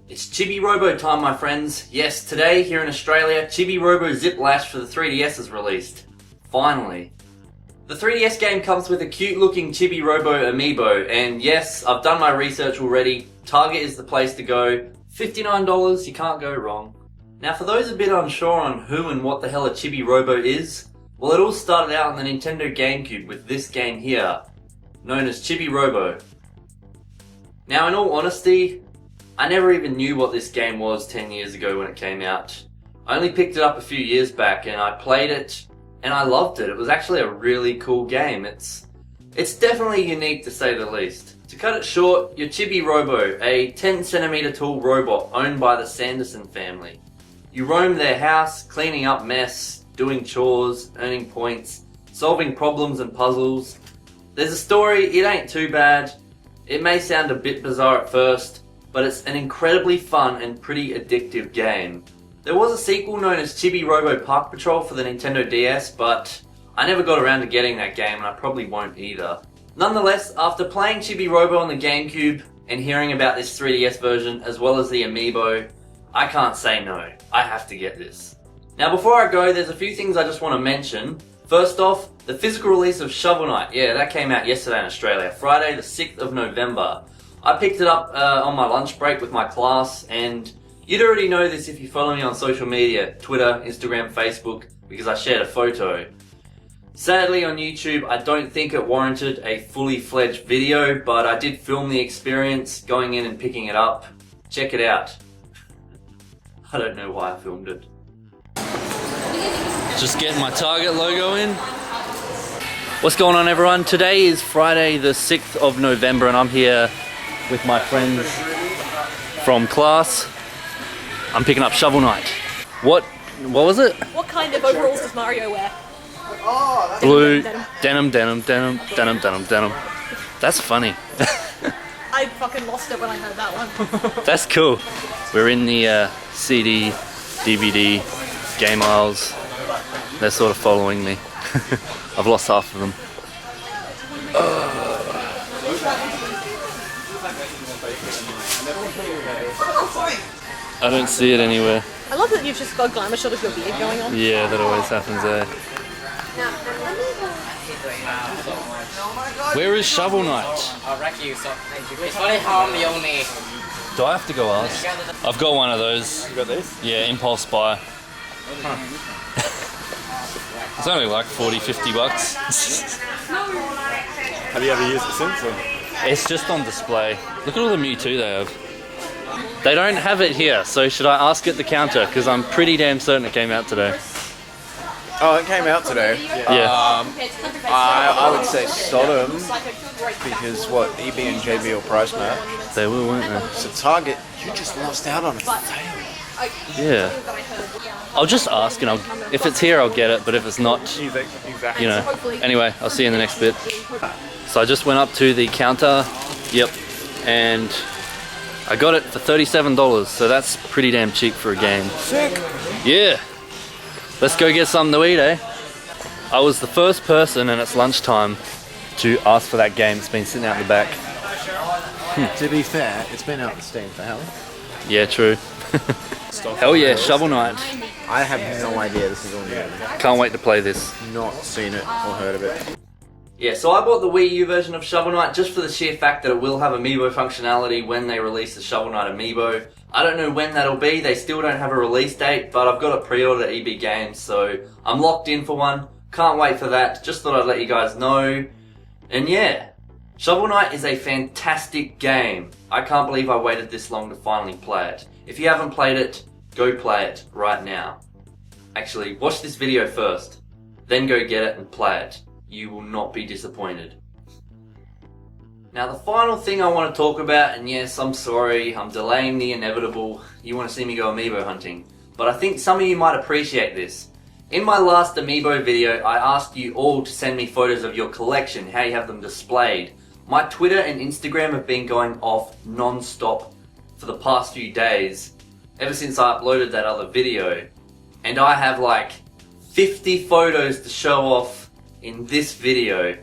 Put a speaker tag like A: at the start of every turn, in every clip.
A: It's Chibi-Robo time, my friends. Yes, today here in Australia, Chibi-Robo Zip Lash for the 3DS is released. Finally. The 3DS game comes with a cute looking Chibi-Robo Amiibo, and yes, I've done my research already. Target is the place to go. $59, you can't go wrong. Now for those a bit unsure on who and what the hell a Chibi-Robo is, well, it all started out on the Nintendo GameCube with this game here, known as Chibi-Robo. Now in all honesty, I never even knew what this game was 10 years ago when it came out. I only picked it up a few years back and I played it and I loved it. It was actually a really cool game. It's definitely unique to say the least. To cut it short, your Chibi-Robo, a 10cm tall robot owned by the Sanderson family. You roam their house, cleaning up mess, doing chores, earning points, solving problems and puzzles. There's a story, it ain't too bad. It may sound a bit bizarre at first, but it's an incredibly fun and pretty addictive game. There was a sequel known as Chibi-Robo Park Patrol for the Nintendo DS, but I never got around to getting that game and I probably won't either. Nonetheless, after playing Chibi-Robo on the GameCube and hearing about this 3DS version as well as the Amiibo, I can't say no. I have to get this. Now before I go, there's a few things I just want to mention. First off, the physical release of Shovel Knight. Yeah, that came out yesterday in Australia, Friday the 6th of November. I picked it up on my lunch break with my class, and you'd already know this if you follow me on social media, Twitter, Instagram, Facebook, because I shared a photo. Sadly on YouTube, I don't think it warranted a fully fledged video, but I did film the experience going in and picking it up. Check it out. I don't know why I filmed it. Just getting my Target logo in. What's going on, everyone? Today is Friday the 6th of November and I'm here with my friends from class. I'm picking up Shovel Knight. What was it?
B: What kind of overalls does Mario wear?
A: Blue, denim. That's funny.
B: I fucking lost it when I heard that one.
A: That's cool. We're in the CD, DVD, game aisles. They're sort of following me. I've lost half of them. I don't see it anywhere.
B: I love that you've just got a glamour shot of your beard going on.
A: Yeah, that always happens there. Where is Shovel Knight?
C: I'll wreck you, so thank you. It's funny how I'm the only...
A: Do I have to go ask? I've got one of those.
D: You got these?
A: Yeah, impulse buy. It's only like 40-50 bucks.
D: Have you ever used it since? Or?
A: It's just on display. Look at all the Mewtwo they have. They don't have it here, so should I ask at the counter? Because I'm pretty damn certain it came out today.
D: Oh, it came out today.
A: Yeah.
D: I would say Sodom, because what, EB and JB will price match.
A: They will, won't they?
D: So Target, you just lost out on a sale.
A: Yeah. I'll just ask, and if it's here, I'll get it. But if it's not,
D: Exactly.
A: you know. Anyway, I'll see you in the next bit. So I just went up to the counter. Yep. And I got it for $37. So that's pretty damn cheap for a game.
D: Sick.
A: Yeah. Let's go get something to eat, eh? I was the first person, and it's lunchtime, to ask for that game. It's been sitting out the back.
D: To be fair, it's been out the Steam for how long?
A: Yeah, true. Hell yeah, Shovel Knight.
D: I have no idea this is all new.
A: Can't wait to play this.
D: Not seen it or heard of it.
A: Yeah, so I bought the Wii U version of Shovel Knight just for the sheer fact that it will have Amiibo functionality when they release the Shovel Knight Amiibo. I don't know when that'll be, they still don't have a release date, but I've got a pre-order at EB Games, so I'm locked in for one. Can't wait for that, just thought I'd let you guys know. And yeah, Shovel Knight is a fantastic game. I can't believe I waited this long to finally play it. If you haven't played it, go play it right now. Actually, watch this video first, then go get it and play it. You will not be disappointed. Now the final thing I want to talk about, and yes, I'm sorry, I'm delaying the inevitable. You want to see me go Amiibo hunting. But I think some of you might appreciate this. In my last Amiibo video, I asked you all to send me photos of your collection, how you have them displayed. My Twitter and Instagram have been going off non-stop for the past few days, ever since I uploaded that other video. And I have like 50 photos to show off in this video.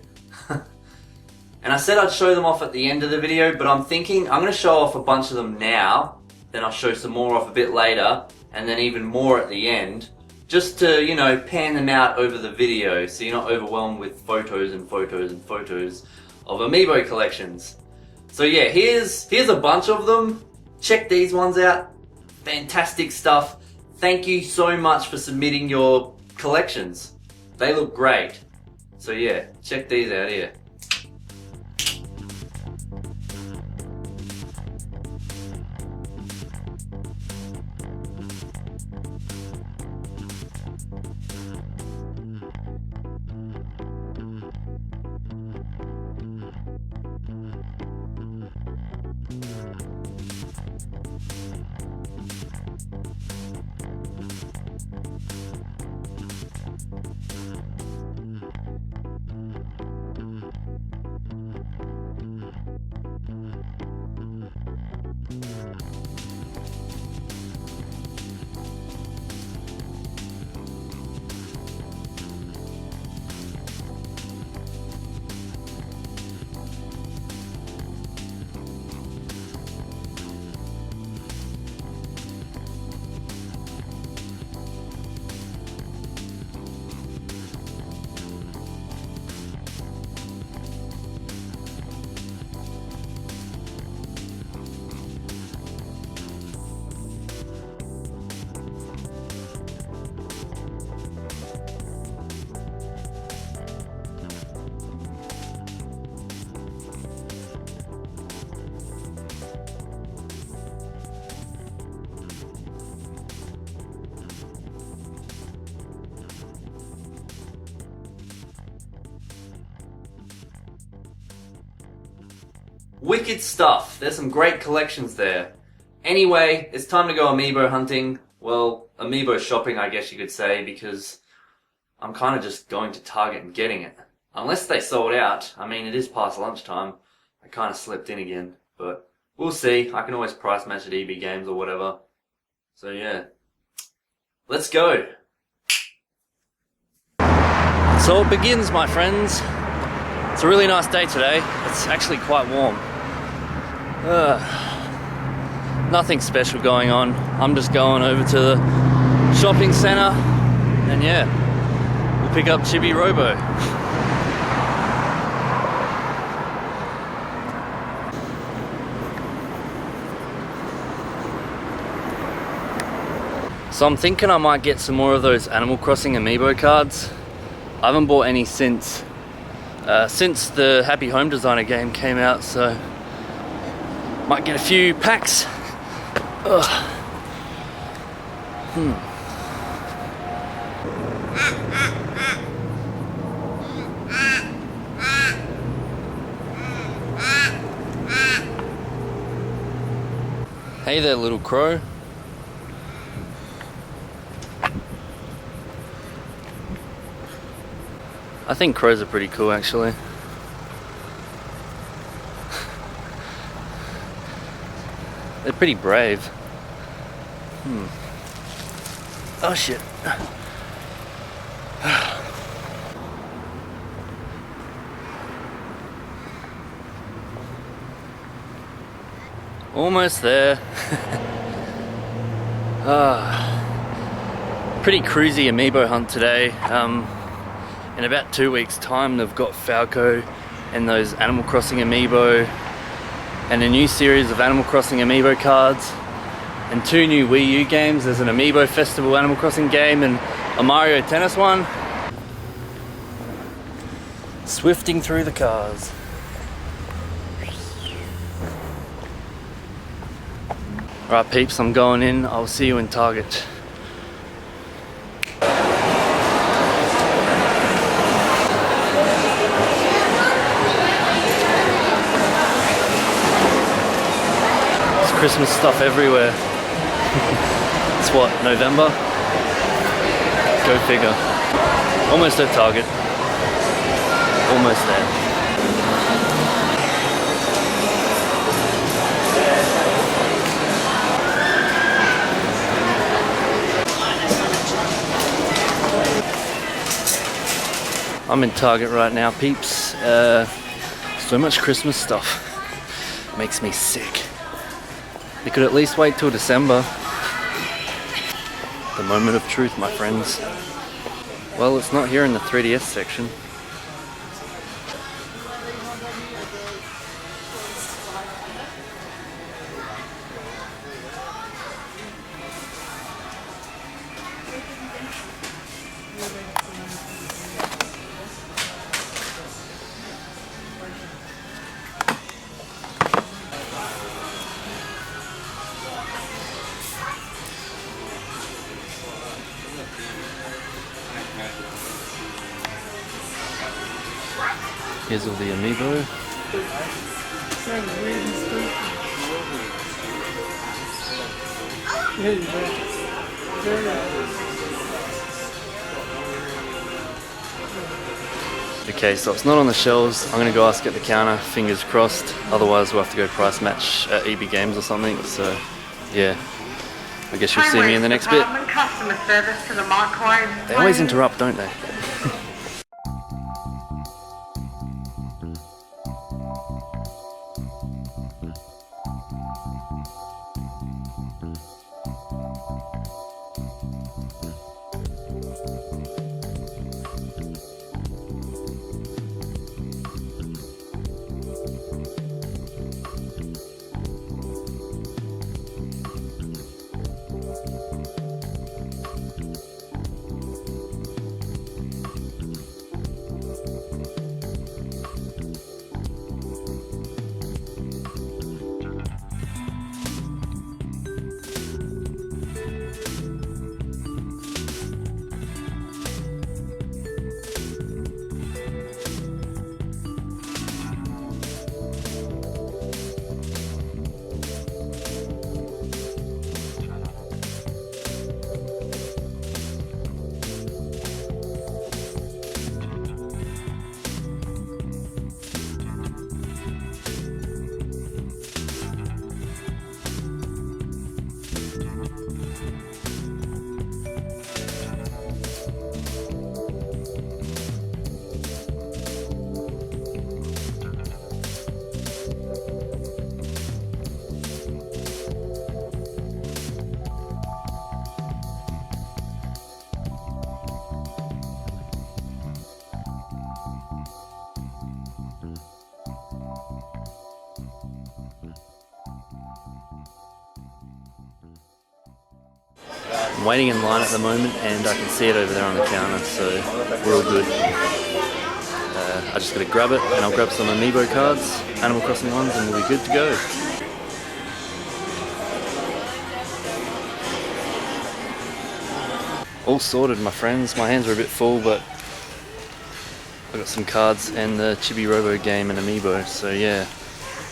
A: And I said I'd show them off at the end of the video, but I'm thinking I'm going to show off a bunch of them now, then I'll show some more off a bit later, and then even more at the end, just to, you know, pan them out over the video so you're not overwhelmed with photos and photos and photos of Amiibo collections. So yeah, here's a bunch of them. Check these ones out. Fantastic stuff. Thank you so much for submitting your collections. They look great. So yeah, check these out here. Wicked stuff. There's some great collections there. Anyway, it's time to go Amiibo hunting. Well, Amiibo shopping, I guess you could say, because I'm kind of just going to Target and getting it. Unless they sold out. I mean, it is past lunchtime. I kind of slipped in again, but we'll see. I can always price match at EB Games or whatever. So yeah, let's go. So it begins, my friends. It's a really nice day today. It's actually quite warm. Nothing special going on. I'm just going over to the shopping center and yeah, we'll pick up Chibi-Robo. So I'm thinking I might get some more of those Animal Crossing Amiibo cards. I haven't bought any since the Happy Home Designer game came out, so might get a few packs. Hey there, little crow. I think crows are pretty cool, actually. They're pretty brave. Oh shit. Almost there. Pretty cruisy Amiibo hunt today. In about 2 weeks' time, they've got Falco and those Animal Crossing Amiibo, and a new series of Animal Crossing Amiibo cards, and 2 new Wii U games. There's an Amiibo Festival Animal Crossing game and a Mario Tennis one. Swifting through the cars. Alright peeps, I'm going in. I'll see you in Target. Christmas stuff everywhere. It's what, November? Go figure. Almost at Target. Almost there. I'm in Target right now, peeps. So much Christmas stuff. Makes me sick. You could at least wait till December. The moment of truth, my friends. Well, it's not here in the 3DS section. Here's all the Amiibo. Okay, so it's not on the shelves. I'm gonna go ask at the counter, fingers crossed. Otherwise we'll have to go price match at EB Games or something. So yeah, I guess you'll see me in the next bit.
E: Customer service to the microwave.
A: They always interrupt, don't they? I'm waiting in line at the moment and I can see it over there on the counter, so we're all good. I just gotta grab it and I'll grab some Amiibo cards, Animal Crossing ones, and we'll be good to go. All sorted, my friends. My hands are a bit full, but I got some cards and the Chibi-Robo game and Amiibo, so yeah,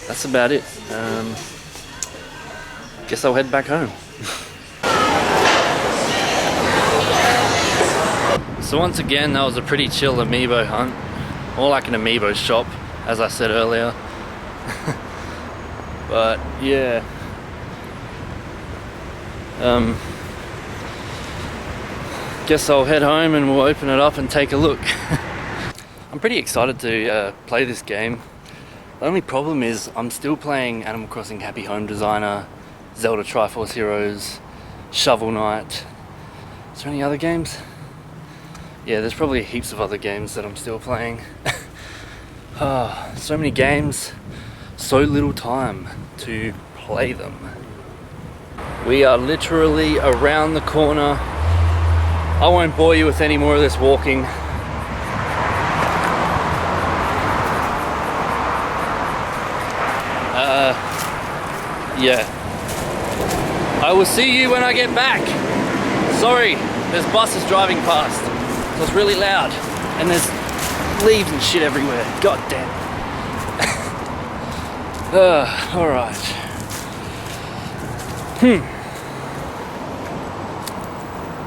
A: that's about it. Guess I'll head back home. So once again, that was a pretty chill Amiibo hunt. More like an Amiibo shop, as I said earlier. But yeah. Guess I'll head home and we'll open it up and take a look. I'm pretty excited to play this game. The only problem is I'm still playing Animal Crossing Happy Home Designer, Zelda Triforce Heroes, Shovel Knight. Is there any other games? Yeah, there's probably heaps of other games that I'm still playing. So many games, so little time to play them. We are literally around the corner. I won't bore you with any more of this walking. Yeah. I will see you when I get back. Sorry, there's buses driving past. So it's really loud. And there's leaves and shit everywhere. God damn. Alright.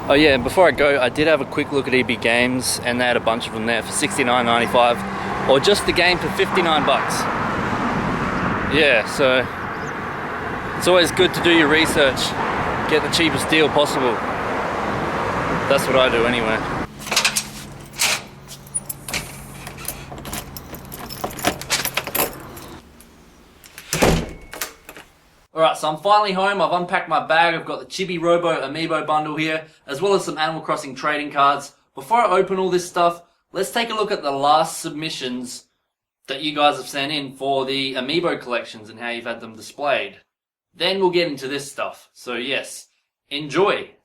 A: Oh yeah, and before I go, I did have a quick look at EB Games and they had a bunch of them there for $69.95 or just the game for $59. Yeah, so it's always good to do your research, get the cheapest deal possible. That's what I do anyway. Alright, so I'm finally home. I've unpacked my bag. I've got the Chibi-Robo Amiibo bundle here, as well as some Animal Crossing trading cards. Before I open all this stuff, let's take a look at the last submissions that you guys have sent in for the Amiibo collections and how you've had them displayed. Then we'll get into this stuff. So yes, enjoy!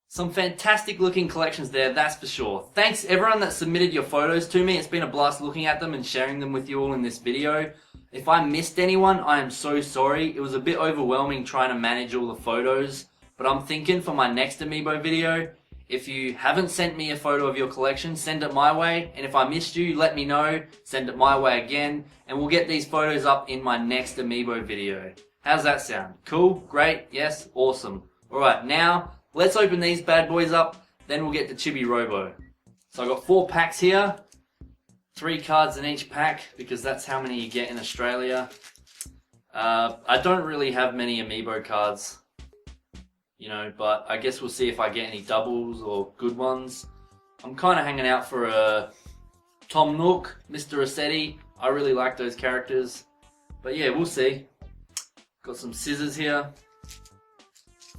A: Some fantastic looking collections there, that's for sure. Thanks everyone that submitted your photos to me. It's been a blast looking at them and sharing them with you all in this video. If I missed anyone, I am so sorry. It was a bit overwhelming trying to manage all the photos. But I'm thinking for my next Amiibo video, if you haven't sent me a photo of your collection, send it my way. And if I missed you, let me know. Send it my way again. And we'll get these photos up in my next Amiibo video. How's that sound? Cool? Great? Yes? Awesome. Alright, now let's open these bad boys up, then we'll get to Chibi-Robo. So I've got 4 packs here, 3 cards in each pack, because that's how many you get in Australia. I don't really have many Amiibo cards, you know, but I guess we'll see if I get any doubles or good ones. I'm kind of hanging out for a Tom Nook, Mr. Rossetti. I really like those characters. But yeah, we'll see. Got some scissors here.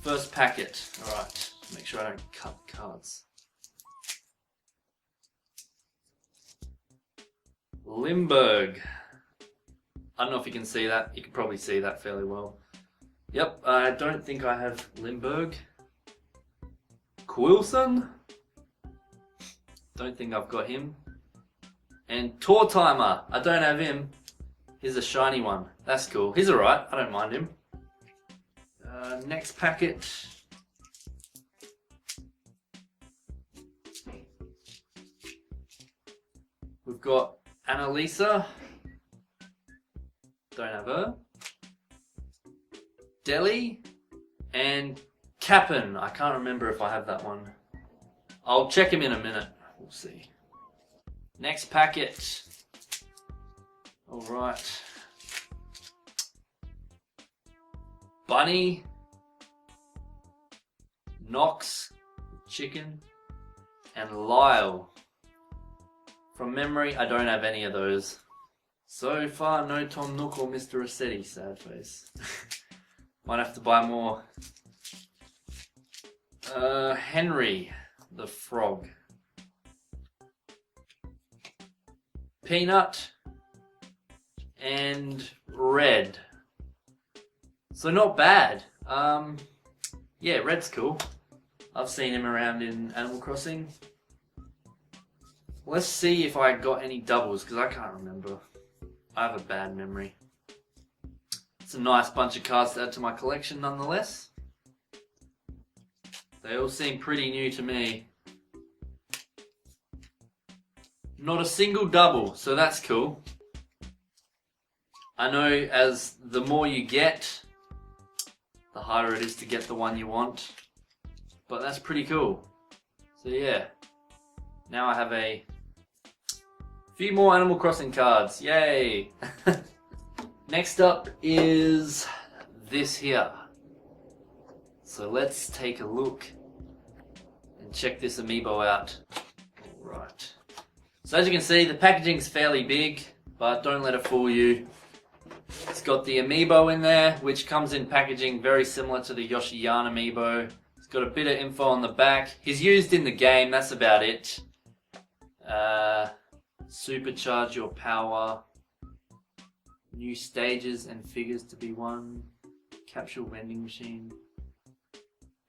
A: First packet. Alright, make sure I don't cut cards. Limburg. I don't know if you can see that. You can probably see that fairly well. Yep, I don't think I have Limburg. Quilson. Don't think I've got him. And Tour Timer. I don't have him. Here's a shiny one. That's cool. He's alright. I don't mind him. Next packet. We've got Annalisa. Don't have her. Delhi. And Cap'n. I can't remember if I have that one. I'll check him in a minute. We'll see. Next packet. Alright. Bunny. Knox, Chicken, and Lyle. From memory, I don't have any of those. So far, no Tom Nook or Mr. Rossetti, sad face. Might have to buy more. Henry, the frog. Peanut, and Red. So not bad. Yeah, Red's cool. I've seen him around in Animal Crossing. Let's see if I got any doubles, because I can't remember. I have a bad memory. It's a nice bunch of cards to add to my collection nonetheless. They all seem pretty new to me. Not a single double, so that's cool. I know as the more you get, the harder it is to get the one you want. But that's pretty cool. So yeah. Now I have a few more Animal Crossing cards. Yay! Next up is this here. So let's take a look and check this Amiibo out. Alright. So as you can see, the packaging's fairly big, but don't let it fool you. It's got the Amiibo in there, which comes in packaging very similar to the Yoshi Yarn Amiibo. It's got a bit of info on the back. He's used in the game, that's about it. Supercharge your power. New stages and figures to be won. Capsule vending machine.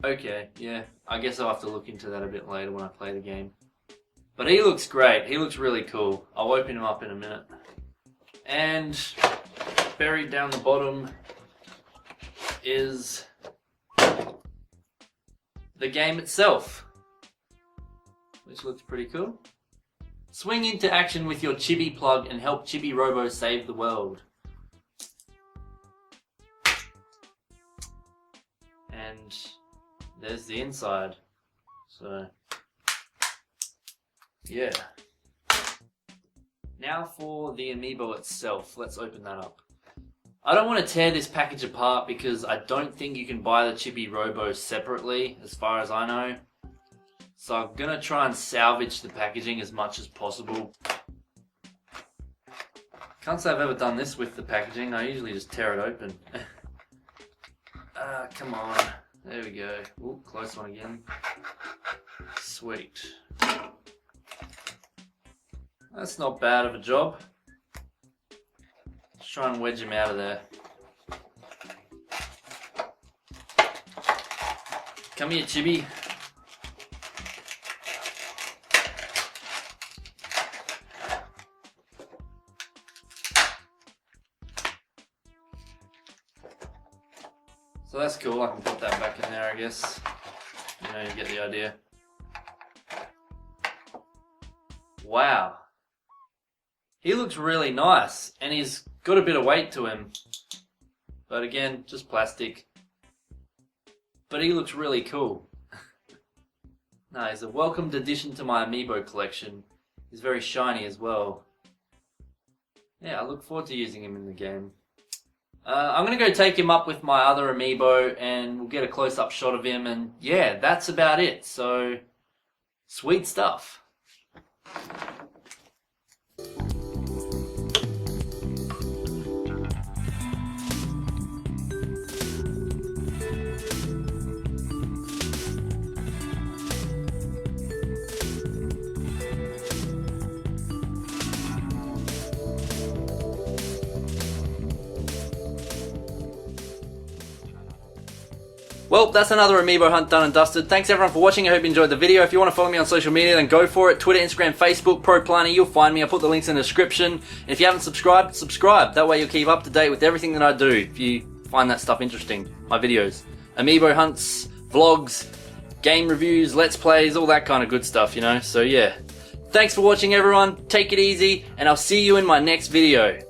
A: Okay, yeah. I guess I'll have to look into that a bit later when I play the game. But he looks great. He looks really cool. I'll open him up in a minute. And buried down the bottom is the game itself, which looks pretty cool. Swing into action with your Chibi plug and help Chibi-Robo save the world. And there's the inside. So, yeah. Now for the Amiibo itself. Let's open that up. I don't want to tear this package apart because I don't think you can buy the Chibi-Robo separately, as far as I know. So I'm going to try and salvage the packaging as much as possible. Can't say I've ever done this with the packaging. I usually just tear it open. Come on. There we go. Ooh, close one again. Sweet. That's not bad of a job. Let's try and wedge him out of there. Come here, Chibi. So that's cool, I can put that back in there, I guess. You know, you get the idea. Wow. He looks really nice, and he's got a bit of weight to him. But again, just plastic. But he looks really cool. No, he's a welcomed addition to my Amiibo collection. He's very shiny as well. Yeah, I look forward to using him in the game. I'm going to go take him up with my other Amiibo and we'll get a close-up shot of him, and yeah, that's about it. So, sweet stuff. Well, that's another Amiibo hunt done and dusted. Thanks everyone for watching. I hope you enjoyed the video. If you want to follow me on social media, then go for it. Twitter, Instagram, Facebook, ProPlanty, you'll find me. I'll put the links in the description. And if you haven't subscribed, subscribe. That way you'll keep up to date with everything that I do, if you find that stuff interesting. My videos. Amiibo hunts, vlogs, game reviews, let's plays, all that kind of good stuff, you know. So yeah. Thanks for watching everyone. Take it easy, and I'll see you in my next video.